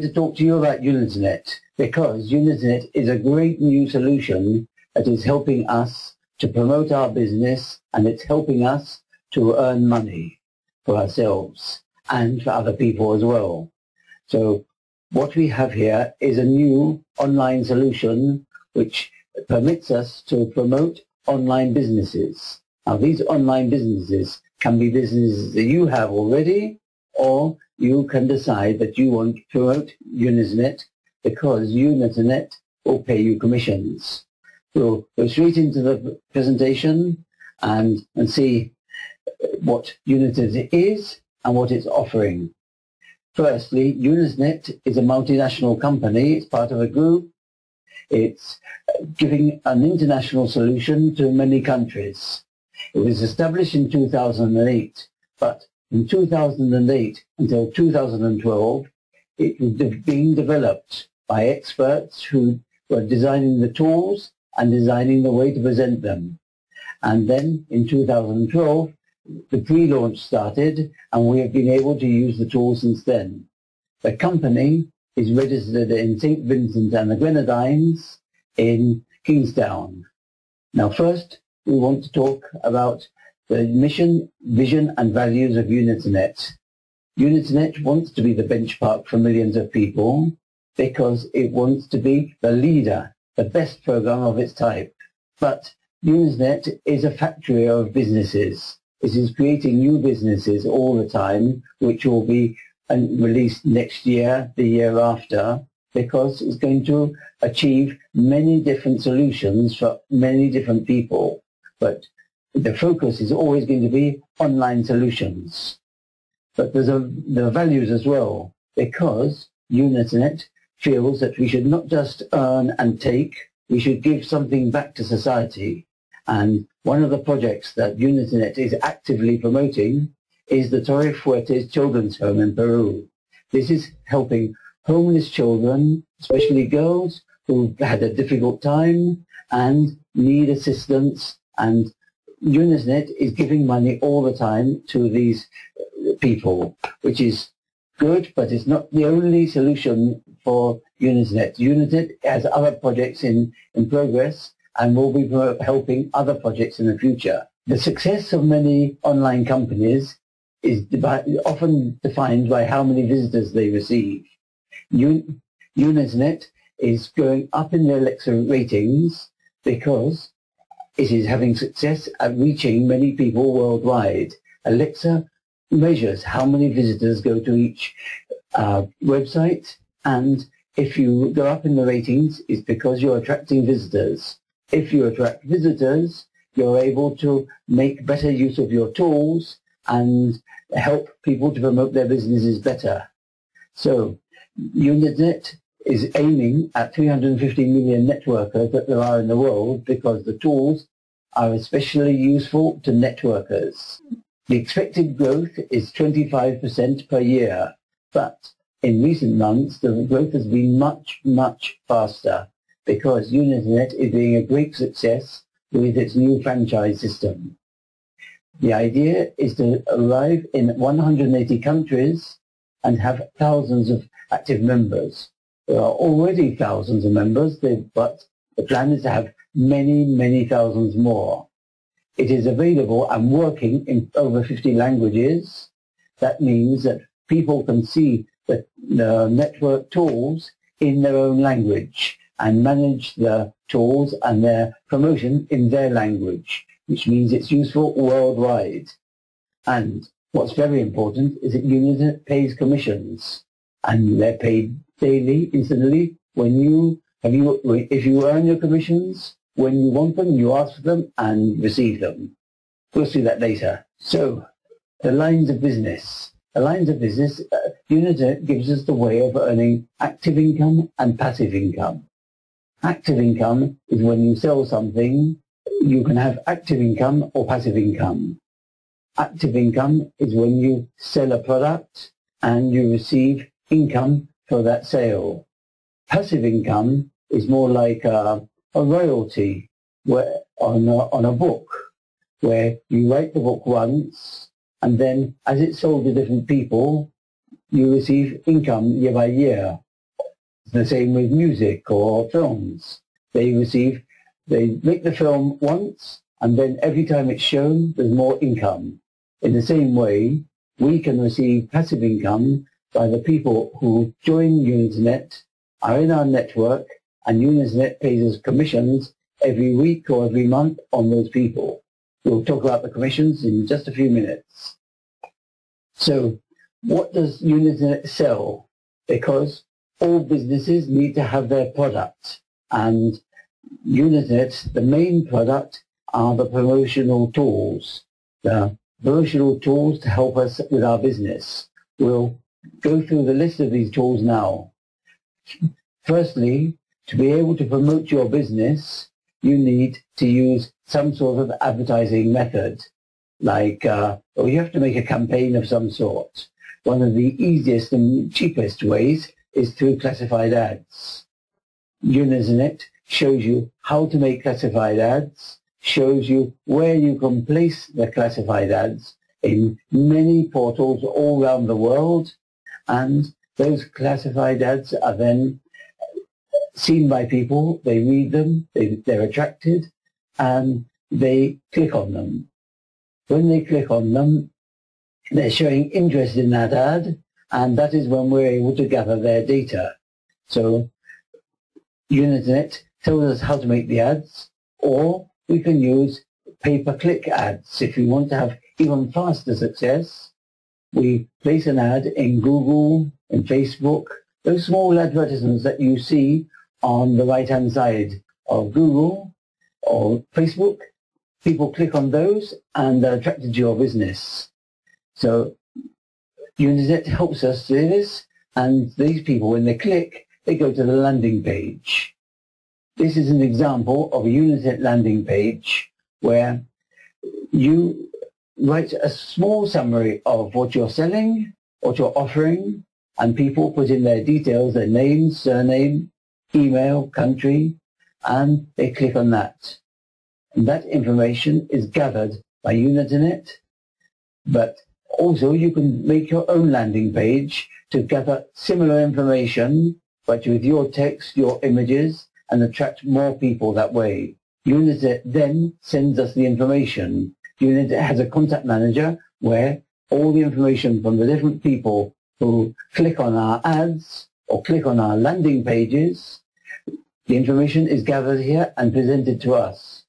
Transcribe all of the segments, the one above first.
to talk to you about Unetenet because Unetenet is a great new solution that is helping us to promote our business, and it's helping us to earn money for ourselves and for other people as well. So what we have here is a new online solution which permits us to promote online businesses. Now these online businesses can be businesses that you have already, or you can decide that you want to promote Unetenet because Unetenet will pay you commissions. We'll go straight into the presentation and see what Unetenet is and what it's offering. Firstly, Unetenet is a multinational company. It's part of a group. It's giving an international solution to many countries. It was established in 2008, but in 2008 until 2012, it was being developed by experts who were designing the tools and designing the way to present them. And then in 2012, the pre-launch started, and we have been able to use the tool since then. The company is registered in St. Vincent and the Grenadines in Kingstown. Now first, we want to talk about the mission, vision and values of Unetenet. Unetenet wants to be the benchmark for millions of people because it wants to be the leader, the best program of its type. But Unetenet is a factory of businesses. It is creating new businesses all the time, which will be released next year, the year after, because it's going to achieve many different solutions for many different people. But the focus is always going to be online solutions. But there are values as well, because Unetenet feels that we should not just earn and take, we should give something back to society. And one of the projects that Unetenet is actively promoting is the Torre Fuertes Children's Home in Peru. This is helping homeless children, especially girls, who've had a difficult time and need assistance, and Unetenet is giving money all the time to these people, which is good, but it's not the only solution for Unetenet. Unetenet has other projects in progress and will be helping other projects in the future. The success of many online companies is often defined by how many visitors they receive. Unetenet is going up in the Alexa ratings because it is having success at reaching many people worldwide. Alexa measures how many visitors go to each website, and if you go up in the ratings, it's because you're attracting visitors. If you attract visitors, you're able to make better use of your tools and help people to promote their businesses better. So Unetenet is aiming at 350 million networkers that there are in the world because the tools are especially useful to networkers. The expected growth is 25% per year, but in recent months the growth has been much, much faster because Unetenet is being a great success with its new franchise system. The idea is to arrive in 180 countries and have thousands of active members. There are already thousands of members, but the plan is to have many, many thousands more. It is available and working in over 50 languages. That means that people can see the network tools in their own language and manage the tools and their promotion in their language, which means it's useful worldwide. And what's very important is that Unetenet pays commissions, and they're paid daily, instantly. If you earn your commissions, when you want them, you ask for them and receive them. We'll see that later. So, the lines of business. The lines of business, Unetenet gives us the way of earning active income and passive income. Active income is when you sell something, you can have active income or passive income. Active income is when you sell a product and you receive income for that sale. Passive income is more like a royalty on a book, where you write the book once, and then as it's sold to different people, you receive income year by year. It's the same with music or films. They make the film once, and then every time it's shown, there's more income. In the same way, we can receive passive income by the people who join Unetenet, are in our network, and Unetenet pays us commissions every week or every month on those people. We'll talk about the commissions in just a few minutes. So, what does Unetenet sell? Because all businesses need to have their product, and Unetenet, the main product, are the promotional tools. The promotional tools to help us with our business. We'll go through the list of these tools now. Firstly, to be able to promote your business, you need to use some sort of advertising method. Like, you have to make a campaign of some sort. One of the easiest and cheapest ways is through classified ads. Unetenet shows you how to make classified ads, shows you where you can place the classified ads in many portals all around the world, and those classified ads are then seen by people, they read them, they're attracted, and they click on them. When they click on them, they're showing interest in that ad, and that is when we're able to gather their data. So Unetenet tells us how to make the ads, or we can use pay-per-click ads. If we want to have even faster success, we place an ad in Google, in Facebook, those small advertisements that you see on the right-hand side of Google or Facebook. People click on those and they're attracted to your business. So Unetenet helps us do this, and these people, when they click, they go to the landing page. This is an example of a Unetenet landing page where you write a small summary of what you're selling, what you're offering, and people put in their details, their name, surname, email, country, and they click on that. And that information is gathered by Unetenet, but also you can make your own landing page to gather similar information, but with your text, your images, and attract more people that way. Unetenet then sends us the information. Unetenet has a contact manager where all the information from the different people who click on our ads or click on our landing pages, the information is gathered here and presented to us.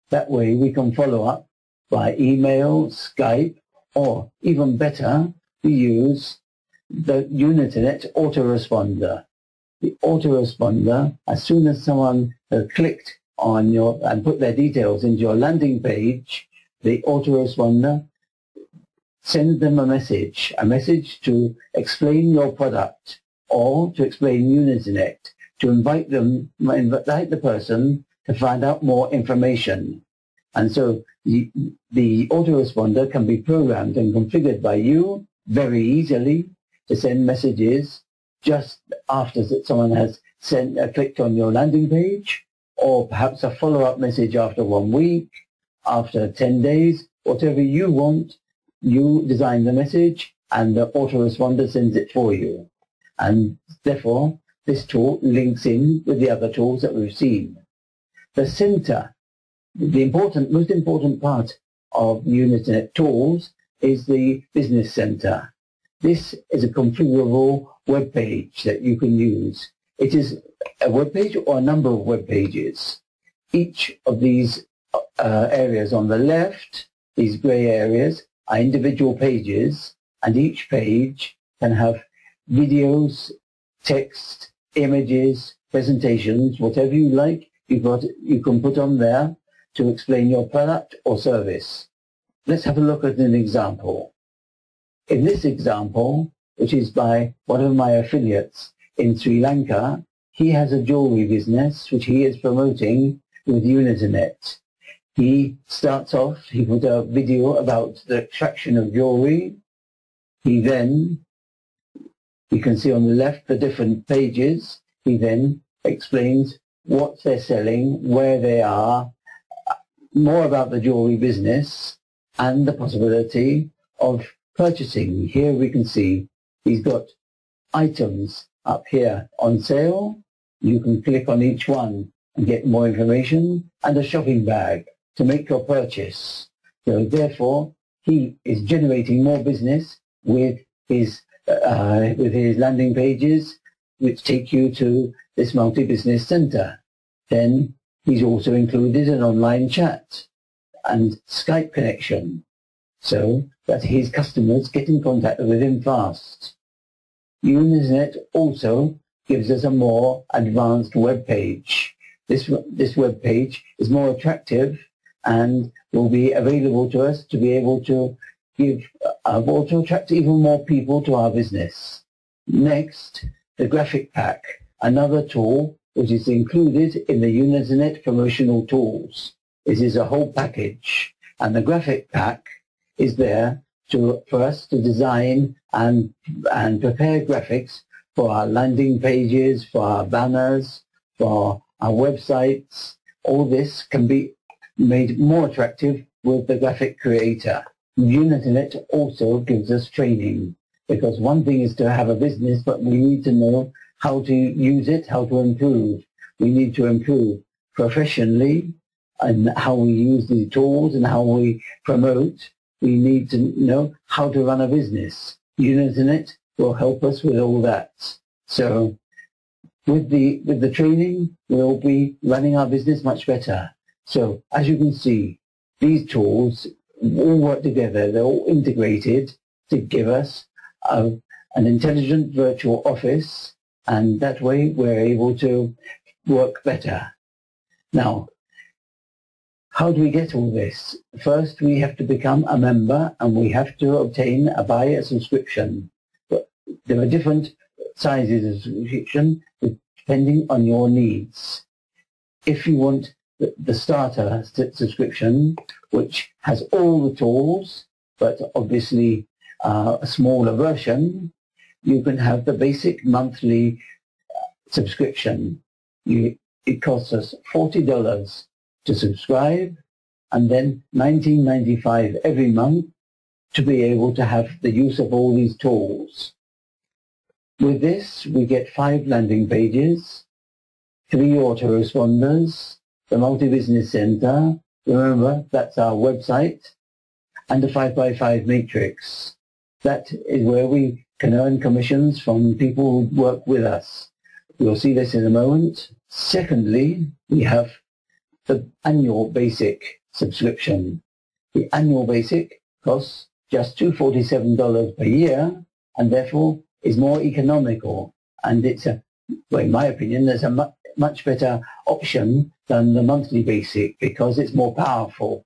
That way we can follow up by email, Skype, or even better, we use the Unetenet autoresponder. The autoresponder, as soon as someone has clicked on your and put their details into your landing page, the autoresponder sends them a message to explain your product or to explain Unetenet, to invite the person to find out more information. And so the autoresponder can be programmed and configured by you very easily to send messages just after someone has clicked on your landing page, or perhaps a follow-up message after 1 week, after 10 days, whatever you want. You design the message and the autoresponder sends it for you. And therefore, this tool links in with the other tools that we've seen. The center, the most important part of Unetenet tools is the business center. This is a configurable web page that you can use. It is a web page or a number of web pages. Each of these areas on the left, these gray areas, are individual pages, and each page can have videos, text, images, presentations, whatever you like, you can put on there to explain your product or service. Let's have a look at an example. In this example, which is by one of my affiliates in Sri Lanka, he has a jewelry business which he is promoting with Unetenet. He starts off, he put a video about the extraction of jewelry. He then, you can see on the left the different pages. He then explains what they're selling, where they are, more about the jewelry business, and the possibility of purchasing. Here we can see he's got items up here on sale. You can click on each one and get more information, and a shopping bag to make your purchase. So therefore, he is generating more business with his landing pages, which take you to this multi-business center. Then he's also included an online chat and Skype connection, so that his customers get in contact with him fast. Unetenet also gives us a more advanced web page. This web page is more attractive and will be available to us to be able to to attract even more people to our business. Next, the graphic pack, another tool which is included in the Unetenet promotional tools. It is a whole package, and the graphic pack is there for us to design and prepare graphics for our landing pages, for our banners, for our websites. All this can be made more attractive with the graphic creator. Unetenet also gives us training, because one thing is to have a business, but we need to know how to use it, how to improve. We need to improve professionally and how we use the tools and how we promote. We need to know how to run a business. Unetenet will help us with all that. So with the training, we'll be running our business much better. So as you can see, these tools all work together. They're all integrated to give us an intelligent virtual office, and that way we're able to work better. Now, how do we get all this? First, we have to become a member, and we have to buy a subscription. But there are different sizes of subscription depending on your needs. If you want the starter subscription, which has all the tools, but obviously a smaller version, you can have the basic monthly subscription. It costs us $40 to subscribe, and then $19.95 every month to be able to have the use of all these tools. With this, we get 5 landing pages, 3 autoresponders, the multi-business center, remember that's our website, and a 5x5 matrix. That is where we can earn commissions from people who work with us. We'll see this in a moment. Secondly, we have the annual basic subscription. The annual basic costs just $247 per year, and therefore is more economical. And it's in my opinion, there's a much better option than the monthly basic, because it's more powerful.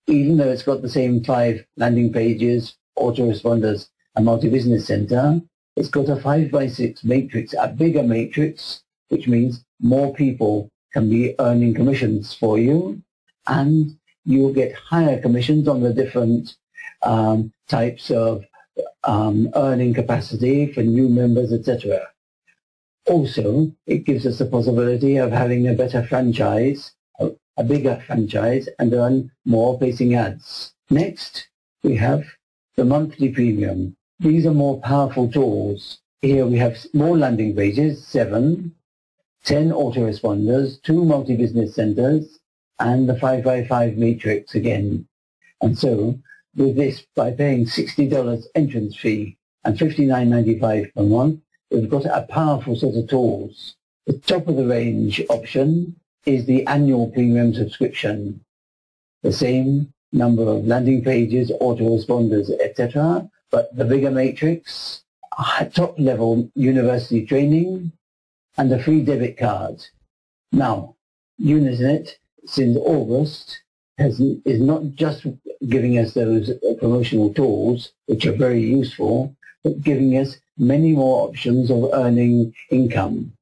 Even though it's got the same 5 landing pages, autoresponders, and multi-business center, it's got a 5x6 matrix, a bigger matrix, which means more people can be earning commissions for you, and you'll get higher commissions on the different types of earning capacity for new members, etc. Also, it gives us the possibility of having a better franchise, a bigger franchise, and earn more placing ads. Next, we have the monthly premium. These are more powerful tools. Here we have more landing pages, 7, 10 autoresponders, 2 multi-business centers, and the 5x5 matrix again. And so, with this, by paying $60 entrance fee and $59.95 per month, we've got a powerful set of tools. The top of the range option is the annual premium subscription. The same number of landing pages, autoresponders, etc., but the bigger matrix, top level university training, and a free debit card. Now, Unetenet, since August, is not just giving us those promotional tools, which are very useful, but giving us many more options of earning income.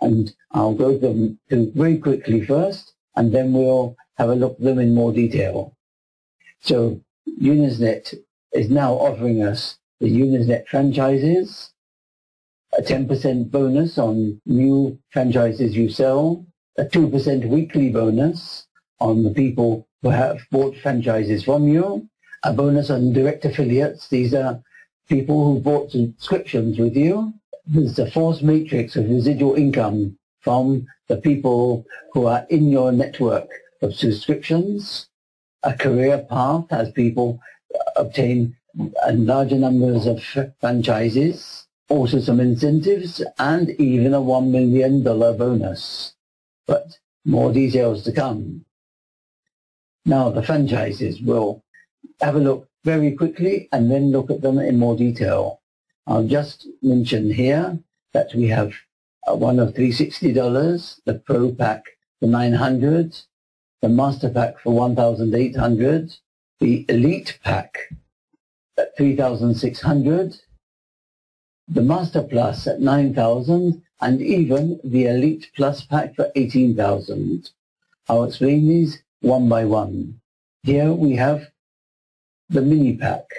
And I'll go through them very quickly first, and then we'll have a look at them in more detail. So Unetenet is now offering us the Unetenet Franchises, a 10% bonus on new franchises you sell, a 2% weekly bonus on the people who have bought franchises from you, a bonus on direct affiliates. These are people who bought subscriptions with you. there's a force matrix of residual income from the people who are in your network of subscriptions, a career path as people obtain larger numbers of franchises, also some incentives, and even a $1 million bonus. But more details to come. Now the franchises, we'll have a look very quickly and then look at them in more detail. I'll just mention here that we have one of $360, the Pro Pack for $900, the Master Pack for $1,800, the Elite Pack at $3,600, the Master Plus at $9,000, and even the Elite Plus Pack for $18,000. I'll explain these one by one. Here we have the Mini Pack.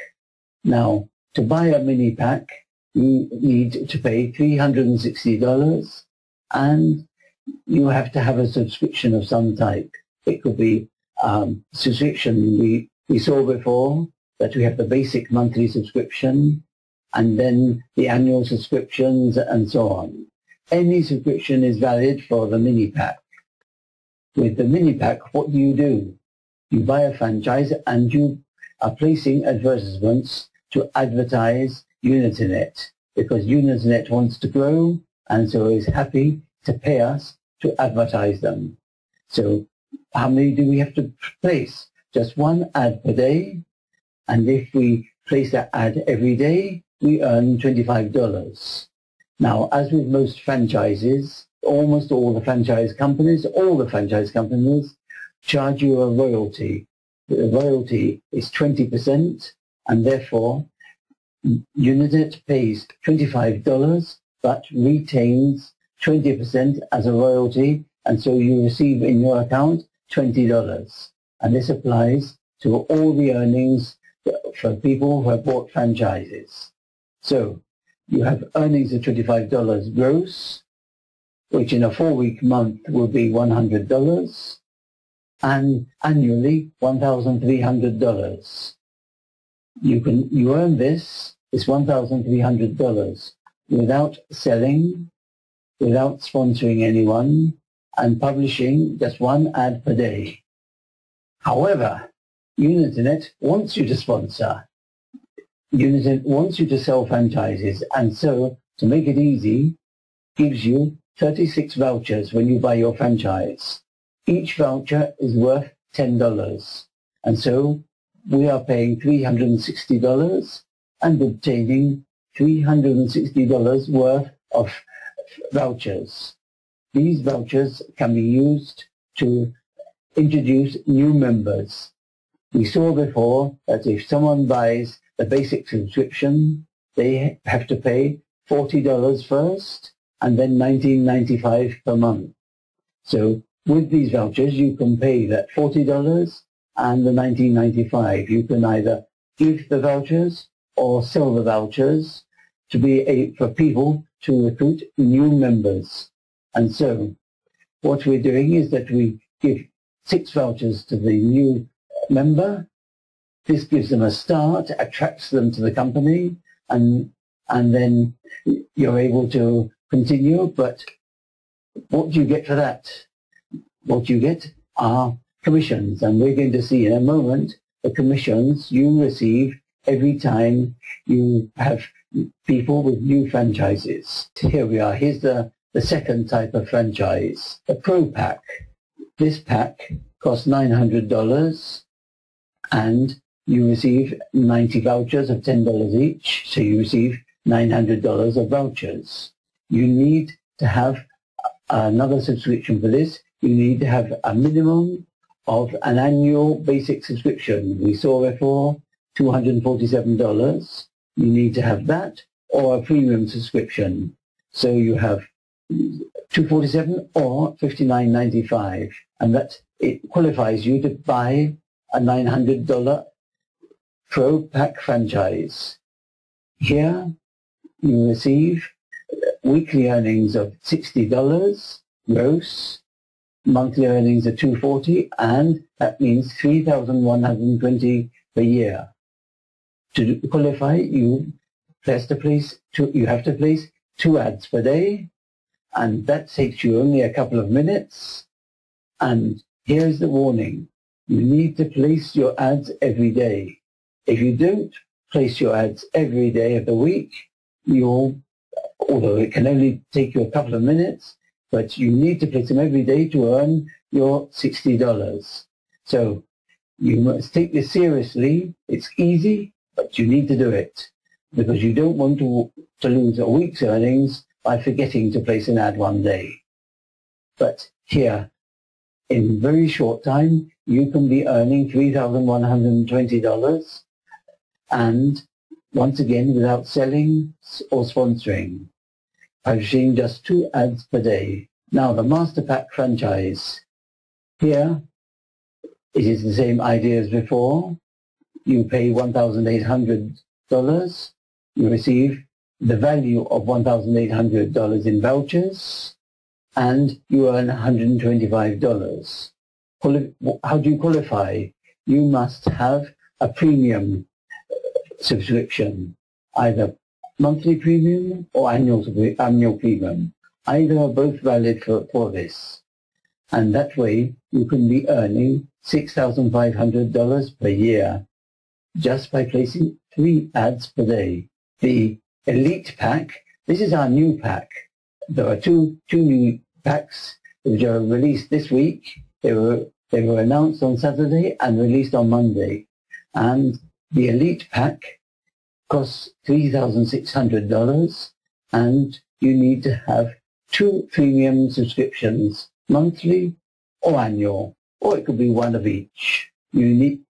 Now, to buy a Mini Pack, you need to pay $360, and you have to have a subscription of some type. It could be subscription we saw before, that we have the basic monthly subscription, and then the annual subscriptions, and so on. Any subscription is valid for the Mini Pack. With the Mini Pack, what do? You buy a franchise and you are placing advertisements to advertise Unetenet, because Unetenet wants to grow and so is happy to pay us to advertise them. So how many do we have to place? Just one ad per day, and if we place that ad every day, we earn $25. Now, as with most franchises, almost all the franchise companies charge you a royalty. The royalty is 20%, and therefore Unetenet pays $25 but retains 20% as a royalty, and so you receive in your account $20. And this applies to all the earnings for people who have bought franchises. So you have earnings of $25 gross, which in a 4-week month will be $100, and annually $1,300. You earn this $1,300 without selling, without sponsoring anyone, and publishing just one ad per day. However, Unetenet wants you to sponsor. Unetenet wants you to sell franchises, and so, to make it easy, gives you 36 vouchers when you buy your franchise. Each voucher is worth $10, and so we are paying $360 and obtaining $360 worth of vouchers. These vouchers can be used to introduce new members. We saw before that if someone buys the basic subscription, they have to pay $40 first and then $19.95 per month. So with these vouchers, you can pay that $40 and the $19.95. You can either give the vouchers or sell the vouchers for people to recruit new members. And so what we're doing is that we give 6 vouchers to the new member. This gives them a start, attracts them to the company, and then you're able to continue. But what do you get for that? What you get are commissions, and we're going to see in a moment the commissions you receive every time you have people with new franchises. Here we are. Here's the second type of franchise, the Pro Pack. This pack costs $900, and you receive 90 vouchers of $10 each, so you receive $900 of vouchers. You need to have another subscription for this. You need to have a minimum of an annual basic subscription. We saw before $247. You need to have that or a premium subscription. So you have $247 or $59.95, and that it qualifies you to buy a $900 Pro Pack franchise. Here you receive weekly earnings of $60 gross, monthly earnings of $240, and that means $3,120 per year. To qualify, you have to place 2 ads per day, and that takes you only a couple of minutes. And here's the warning. You need to place your ads every day. If you don't place your ads every day of the week, although it can only take you a couple of minutes, but you need to place them every day to earn your $60. So you must take this seriously. It's easy, but you need to do it, because you don't want to lose a week's earnings by forgetting to place an ad one day. But here, in very short time, you can be earning $3,120, and once again, without selling or sponsoring, publishing just 2 ads per day. Now, the Master Pack franchise. Here, it is the same idea as before. You pay $1,800. You receive the value of $1,800 in vouchers, and you earn $125. How do you qualify? You must have a premium subscription, either monthly premium or annual premium. Either are both valid for this. And that way you can be earning $6,500 per year just by placing 3 ads per day. The Elite Pack, this is our new pack. There are two new packs which are released this week. They were announced on Saturday and released on Monday. And the Elite Pack costs $3,600, and you need to have 2 premium subscriptions, monthly or annual, or it could be 1 of each. You need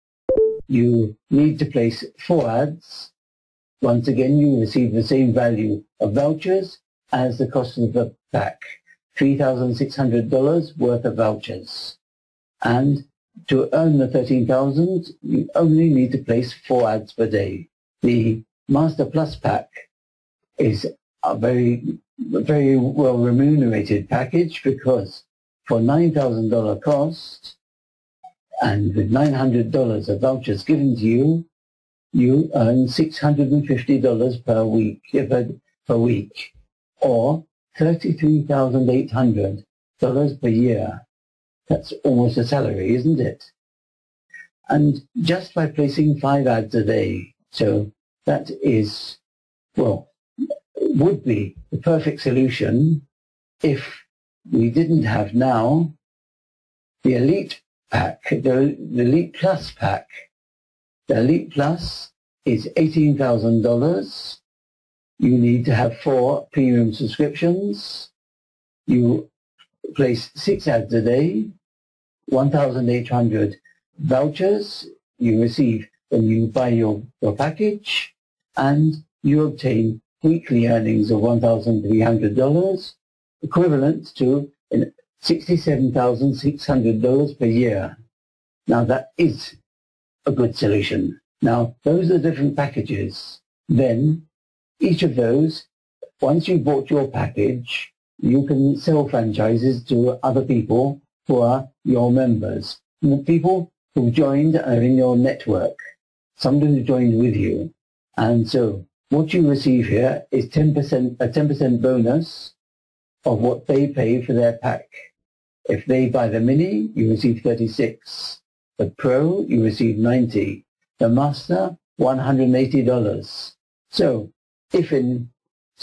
to place 4 ads. Once again, you receive the same value of vouchers as the cost of the pack, $3,600 worth of vouchers. And to earn the $13,000, you only need to place 4 ads per day. The Master Plus pack is a very well remunerated package, because for $9,000 cost and with $900 of vouchers given to you, you earn $650 per week, or $33,800 per year. That's almost a salary, isn't it? And just by placing 5 ads a day, so that is, well, would be the perfect solution if we didn't have now the Elite Pack, the Elite Plus pack. The Elite Plus is $18,000. You need to have 4 premium subscriptions. You place 6 ads a day, 1,800 vouchers you receive when you buy your package, and you obtain weekly earnings of $1,300, equivalent to $67,600 per year. Now that is a good solution. Now those are different packages. Then each of those, once you've bought your package, you can sell franchises to other people who are your members. And the people who joined are in your network, somebody who joined with you. And so what you receive here is a 10% bonus of what they pay for their pack. If they buy the Mini, you receive 36. The Pro, you receive 90. The Master, $180. So if in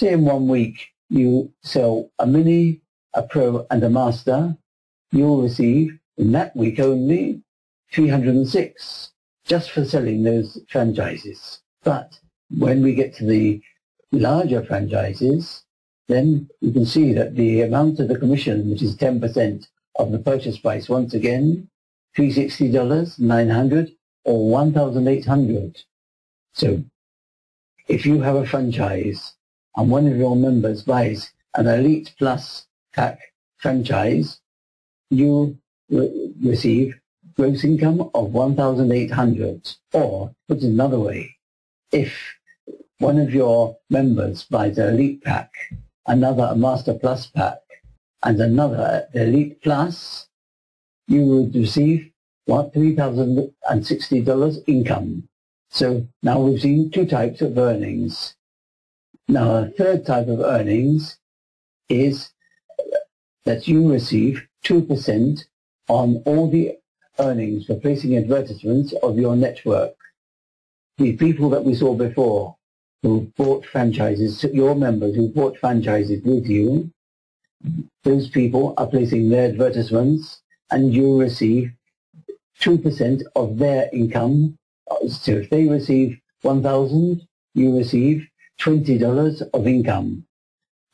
1 week you sell a Mini, a Pro, and a Master, you'll receive in that week only 306 just for selling those franchises. But when we get to the larger franchises, then you can see that the amount of the commission, which is 10% of the purchase price, once again, $360, $900, or $1,800. So if you have a franchise and one of your members buys an Elite Plus pack franchise, you receive gross income of $1,800. Or, put it another way, if one of your members buys an Elite Pack, another a Master Plus pack, and another Elite Plus, you would receive $3,060 income. So now we've seen 2 types of earnings. Now, a third type of earnings is that you receive 2% on all the earnings for placing advertisements of your network. The people that we saw before who bought franchises, your members who bought franchises with you, those people are placing their advertisements and you receive 2% of their income. So if they receive $1,000, you receive $20 of income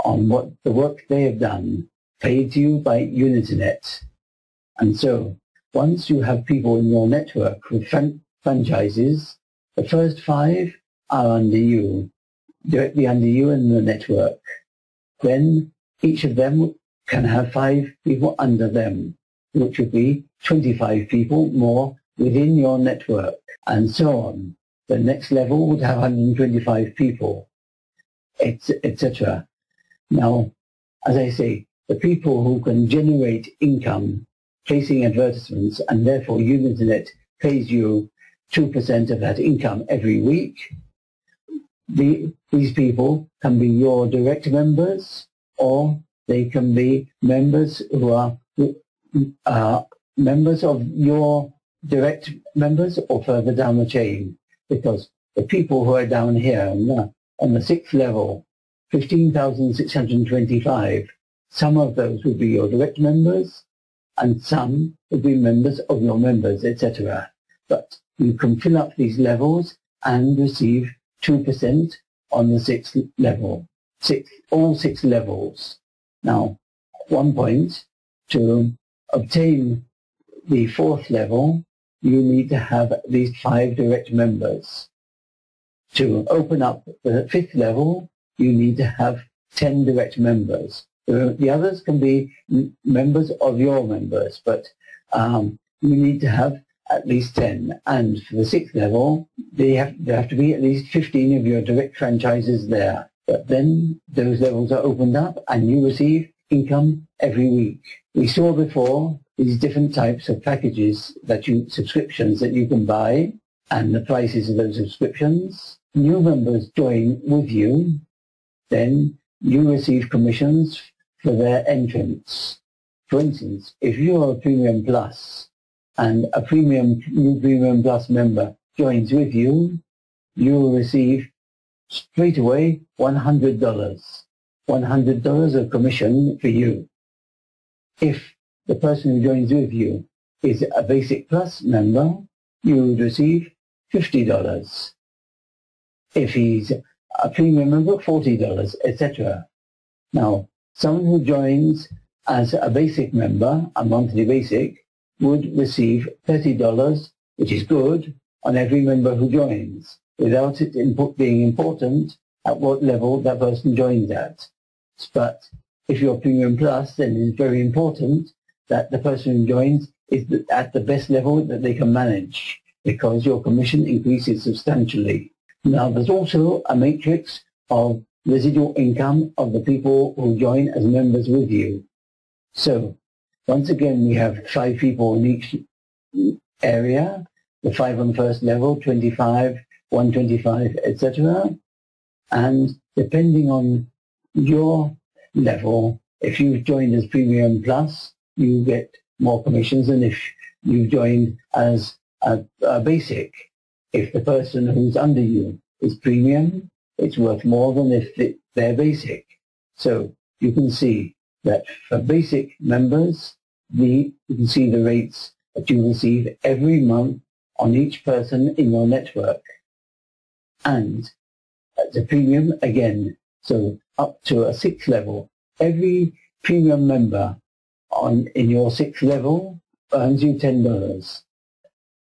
on what the work they have done, paid to you by Unetenet. And so, once you have people in your network with franchises, the first 5 are under you, directly under you in the network. Then each of them can have 5 people under them, which would be 25 people more within your network, and so on. The next level would have 125 people, etc. Now, as I say, the people who can generate income placing advertisements, and therefore Unetenet pays you 2% of that income every week, these people can be your direct members, or they can be members who are members of your direct members or further down the chain. Because the people who are down here on the 6th level, 15,625, some of those would be your direct members, and some would be members of your members, etc. But you can fill up these levels and receive 2% on the 6th level, all 6 levels. Now, at one point, to obtain the 4th level, you need to have at least 5 direct members. To open up the 5th level, you need to have 10 direct members. The others can be members of your members, but you need to have at least 10. And for the 6th level, there have to be at least 15 of your direct franchises there. But then those levels are opened up and you receive income every week. We saw before these different types of packages, subscriptions that you can buy, and the prices of those subscriptions. New members join with you, then you receive commissions for their entrance. For instance, if you're a Premium Plus and a new Premium Plus member joins with you, you will receive straight away $100. $100 of commission for you. If the person who joins with you is a Basic Plus member, you would receive $50. If he's a Premium member, $40, etc. Now, someone who joins as a Basic member, a monthly Basic, would receive $30, which is good, on every member who joins, without it being important at what level that person joins at. But if you're Premium Plus, then it's very important that the person who joins is at the best level that they can manage, because your commission increases substantially. Now, there's also a matrix of residual income of the people who join as members with you. So, once again, we have 5 people in each area, the 5 on the first level, 25, 125, etc. And depending on your level, if you've joined as Premium Plus, you get more commissions than if you've joined as a Basic. If the person who's under you is Premium, it's worth more than if they're Basic. So you can see that for Basic members, you can see the rates that you receive every month on each person in your network. And the Premium again, so up to a 6th level, every Premium member in your 6th level earns you $10.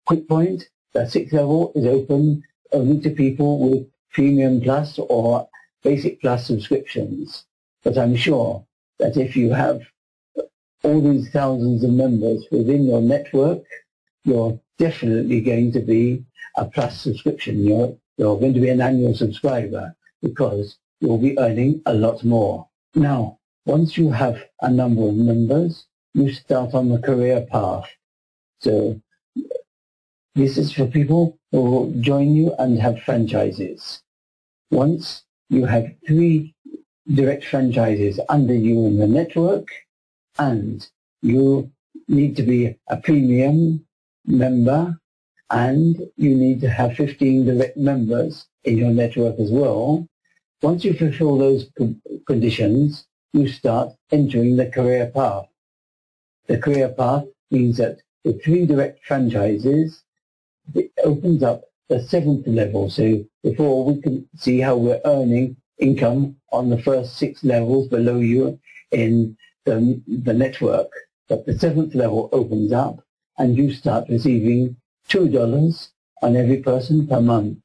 Quick point, that 6th level is open only to people with Premium Plus or Basic Plus subscriptions. But I'm sure that if you have all these thousands of members within your network, you're definitely going to be a Plus subscription. You're going to be an annual subscriber because you'll be earning a lot more. Now, once you have a number of members, you start on the career path. So this is for people who will join you and have franchises. Once you have 3 direct franchises under you in the network, and you need to be a premium member, and you need to have 15 direct members in your network as well. Once you fulfill those conditions, you start entering the career path. The career path means that with 3 direct franchises, it opens up the 7th level. So before, we can see how we're earning income on the first 6 levels below you in the network. But the 7th level opens up, and you start receiving $2 on every person per month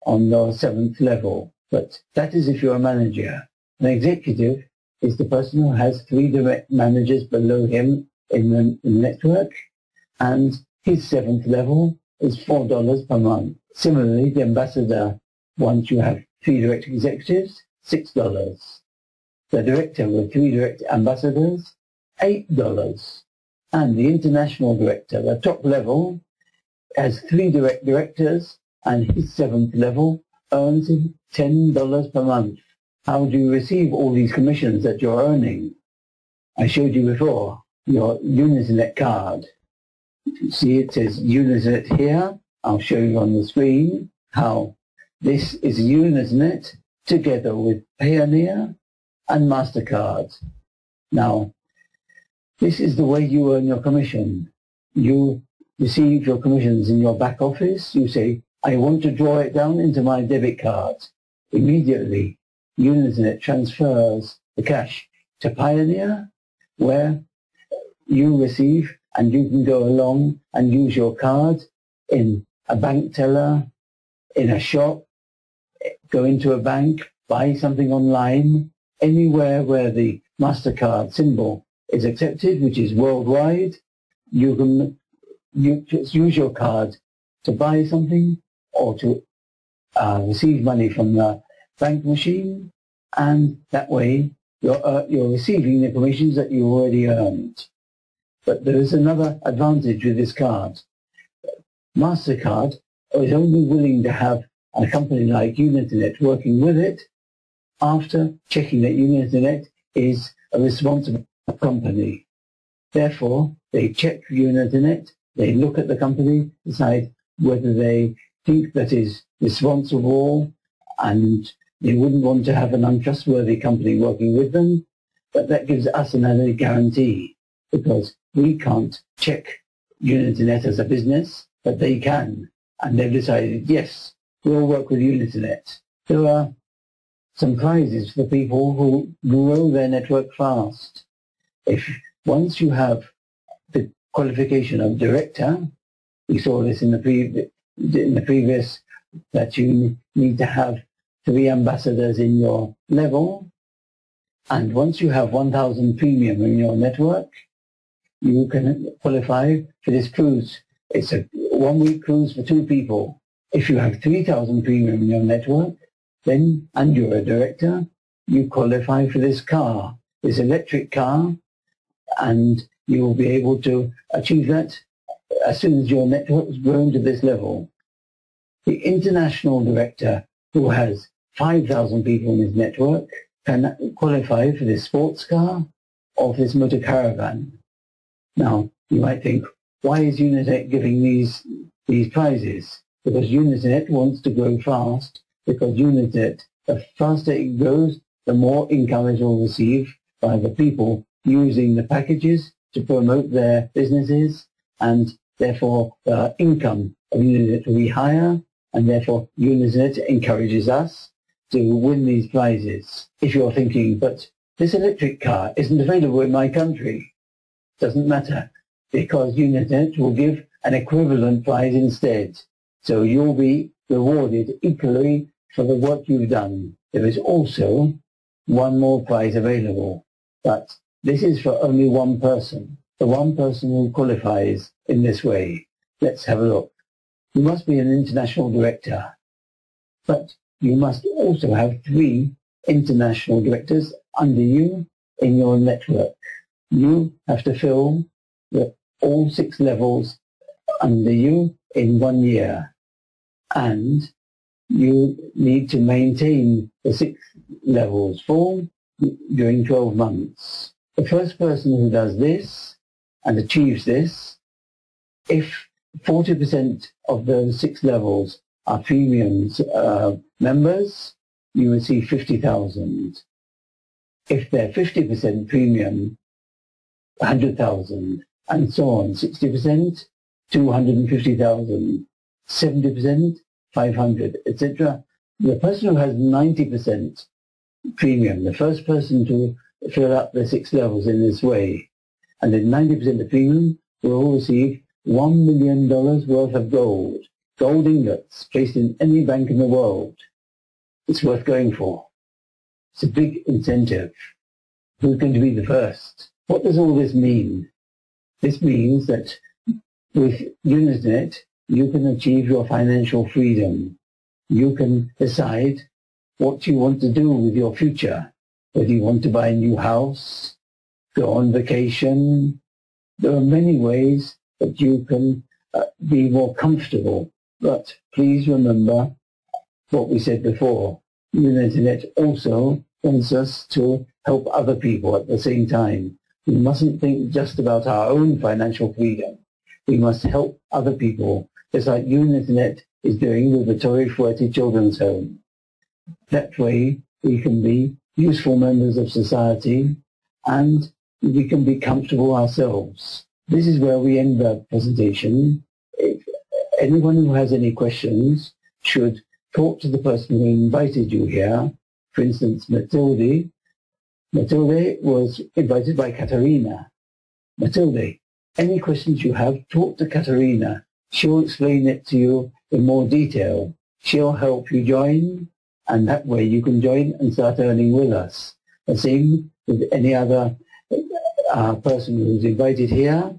on the 7th level. But that is if you're a manager. An executive is the person who has 3 direct managers below him in the network, and his 7th level is $4 per month. Similarly, the ambassador, once you have 3 direct executives, $6. The director with 3 direct ambassadors, $8. And the international director, the top level, has 3 direct directors, and his 7th level earns him $10 per month. How do you receive all these commissions that you're earning? I showed you before, your Unetenet card. You see it says Unetenet here. I'll show you on the screen how this is Unetenet together with Payoneer and MasterCard. Now, this is the way you earn your commission. You receive your commissions in your back office. You say, I want to draw it down into my debit card. Immediately, Unetenet transfers the cash to Payoneer, where you receive, and you can go along and use your card in a bank teller, in a shop, go into a bank, buy something online, anywhere where the MasterCard symbol is accepted, which is worldwide. You can just use your card to buy something or to receive money from the bank machine, and that way you're receiving the commissions that you already earned. But there is another advantage with this card. MasterCard is only willing to have a company like Unetenet working with it after checking that Unetenet is a responsible company. Therefore, they check Unetenet, they look at the company, decide whether they think that is responsible, and they wouldn't want to have an untrustworthy company working with them. But that gives us another guarantee, because we can't check Unetenet as a business, but they can. And they've decided, yes, we'll work with Unetenet. There are some prizes for people who grow their network fast. If once you have the qualification of director, we saw this in the previous, that you need to have 3 ambassadors in your level, and once you have 1,000 premium in your network, you can qualify for this cruise. It's a 1-week cruise for 2 people. If you have 3,000 premium in your network, then, and you're a director, you qualify for this car, this electric car, and you will be able to achieve that as soon as your network has grown to this level. The international director, who has 5,000 people in his network, can qualify for this sports car or for this motor caravan. Now, you might think, why is Unetenet giving these prizes? Because Unetenet wants to grow fast, because Unetenet, the faster it grows, the more income it will receive by the people using the packages to promote their businesses, and therefore the income of Unetenet will be higher, and therefore Unetenet encourages us to win these prizes. If you're thinking, but this electric car isn't available in my country, doesn't matter, because Unetenet will give an equivalent prize instead. So you'll be rewarded equally for the work you've done. There is also one more prize available, but this is for only one person, the one person who qualifies in this way. Let's have a look. You must be an international director, but you must also have 3 international directors under you in your network. You have to fill all 6 levels under you in 1 year. And you need to maintain the 6 levels for during 12 months. The first person who does this and achieves this, if 40% of those 6 levels are premiums members, you receive 50,000. If they're 50% premium, 100,000, and so on. 60%, 250,000. 70%, 500, etc. The person who has 90% premium, the first person to fill up the 6 levels in this way, and then 90% of premium will receive $1 million worth of gold ingots placed in any bank in the world. It's worth going for. It's a big incentive. Who's going to be the first? What does all this mean? This means that with Unetenet, you can achieve your financial freedom. You can decide what you want to do with your future. Whether you want to buy a new house, go on vacation. There are many ways that you can be more comfortable. But please remember what we said before. Unetenet also wants us to help other people at the same time. We mustn't think just about our own financial freedom. We must help other people, just like Unetenet is doing with the Torrey Fuerte Children's Home. That way we can be useful members of society and we can be comfortable ourselves. This is where we end the presentation. If anyone who has any questions should talk to the person who invited you here. For instance, Matilde. Matilde was invited by Katerina. Matilde, any questions you have, talk to Katerina. She'll explain it to you in more detail. She'll help you join, and that way you can join and start earning with us. The same with any other person who's invited here.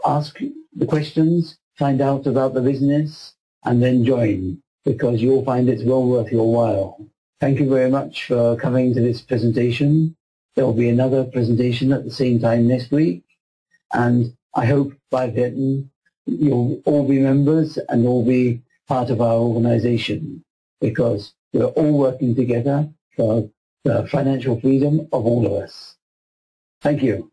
Ask the questions, find out about the business, and then join, because you'll find it's well worth your while. Thank you very much for coming to this presentation. There will be another presentation at the same time next week, and I hope by then you'll all be members and all be part of our organization, because we're all working together for the financial freedom of all of us. Thank you.